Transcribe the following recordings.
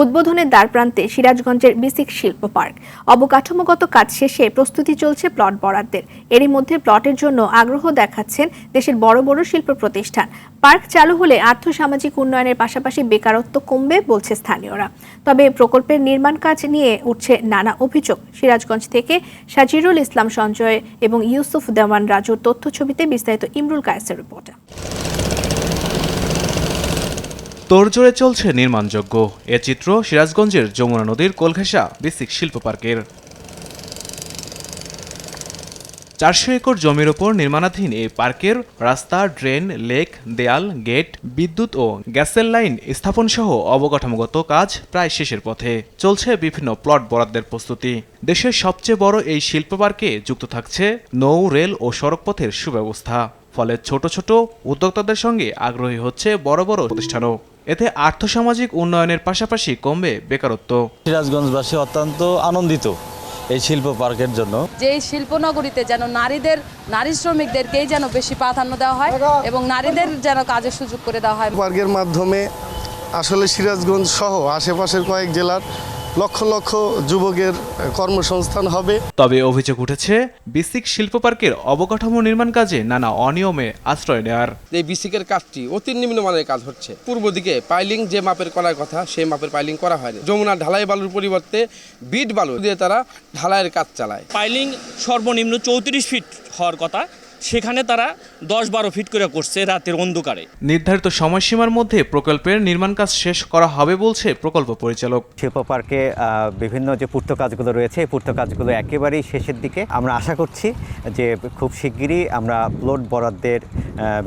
উদ্বোধনের দ্বারপ্রান্তে সিরাজগঞ্জের বিসিক শিল্প পার্ক। অবকাঠামোগত কাজ শেষে প্রস্তুতি চলছে প্লট বরাদ্দের। এরই মধ্যে প্লটের জন্য আগ্রহ দেখাচ্ছেন দেশের বড় বড় শিল্প প্রতিষ্ঠান। পার্ক চালু হলে আর্থসামাজিক উন্নয়নের পাশাপাশি বেকারত্ব কমবে বলছে স্থানীয়রা। তবে প্রকল্পের নির্মাণ কাজ নিয়ে উঠছে নানা অভিযোগ। সিরাজগঞ্জ থেকে সাজিরুল ইসলাম সঞ্জয় এবং ইউসুফ দেওয়ান রাজুর তথ্যছবিতে বিস্তারিত ইমরুল কায়েসের রিপোর্ট। তোড়জোড়ে চলছে নির্মাণযোগ্য এ চিত্র সিরাজগঞ্জের যমুনা নদীর কোলঘেঁষা বিসিক শিল্প পার্কের। 400 একর জমির ওপর নির্মাণাধীন এই পার্কের রাস্তা, ড্রেন, লেক, দেয়াল, গেট, বিদ্যুৎ ও গ্যাসের লাইন স্থাপন সহ অবকাঠামোগত কাজ প্রায় শেষের পথে। চলছে বিভিন্ন প্লট বরাদ্দের প্রস্তুতি। দেশের সবচেয়ে বড় এই শিল্প পার্কে যুক্ত থাকছে নৌ, রেল ও সড়কপথের সুব্যবস্থা। ফলে ছোট ছোট উদ্যোক্তাদের সঙ্গে আগ্রহী হচ্ছে বড় বড় প্রতিষ্ঠানও। এতে আর্থসামাজিক উন্নয়নের পাশাপাশি কমবে বেকারত্ব। সিরাজগঞ্জবাসী অত্যন্ত আনন্দিত এই শিল্প পার্কের জন্য। যে এই শিল্পনগরীতে যেন নারী শ্রমিকদেরকেই যেন বেশি প্রাধান্য দেওয়া হয় এবং নারীদের যেন কাজের সুযোগ করে দেওয়া হয়। পার্কের মাধ্যমে আসলে সিরাজগঞ্জ সহ আশেপাশের কয়েক জেলার লক্ষ লক্ষ যুবকের কর্মসংস্থান হবে। তবে অভিযোগ উঠেছে বিসিক শিল্প পার্কের অবকাঠামো নির্মাণ কাজে নানা অনিয়মে আশ্রয় নেয়ার। এই বিসিকের কাজটি অতি নিম্নমানের কাজ হচ্ছে। পূর্ব দিকে পাইলিং যে মাপের করার কথা সেই মাপের পাইলিং করা হয়নি। যমুনা ঢালাই বালুর পরিবর্তে বিট বালু দিয়ে তারা ঢালাইয়ের কাজ চালায়। পাইলিং সর্বনিম্ন 34 ফিট হওয়ার কথা, সেখানে তারা 10-12 ফিট করে করছে রাতের অন্ধকারে। নির্ধারিত সময়সীমার মধ্যে প্রকল্পের নির্মাণ কাজ শেষ করা হবে বলছে প্রকল্প পরিচালক। শিল্প পার্কে বিভিন্ন যে পূর্ত কাজগুলো রয়েছে এই পূর্ত কাজগুলো একেবারেই শেষের দিকে। আমরা আশা করছি যে খুব শিগগিরই আমরা প্লট বরাদ্দের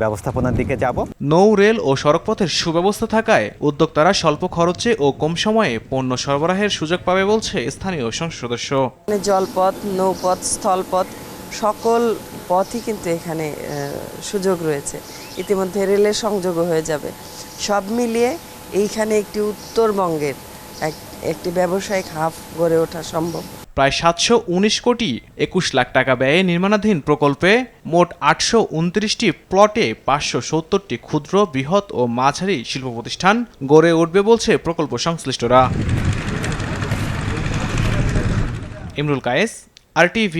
ব্যবস্থাপনার দিকে যাব। নৌ, রেল ও সড়কপথের সুব্যবস্থা থাকায় উদ্যোক্তারা স্বল্প খরচে ও কম সময়ে পণ্য সরবরাহের সুযোগ পাবে বলছে স্থানীয় সংসদ সদস্য। জলপথ, নৌপথ, স্থলপথ সকল পথই কিন্তু এখানে সুযোগ রয়েছে। ইতিমধ্যে রেলের সংযোগও হয়ে যাবে। সব মিলিয়ে এইখানে একটি উত্তরবঙ্গের একটি ব্যবসায়িক হাব গড়ে ওঠা সম্ভব। প্রায় 719 কোটি 21 লাখ টাকা ব্যয়ে নির্মাণাধীন প্রকল্পে মোট 829টি প্লটে 570টি ক্ষুদ্র, বৃহৎ ও মাঝারি শিল্প প্রতিষ্ঠান গড়ে উঠবে বলছে প্রকল্প সংশ্লিষ্টরা। ইমরুল কায়েস, RTV।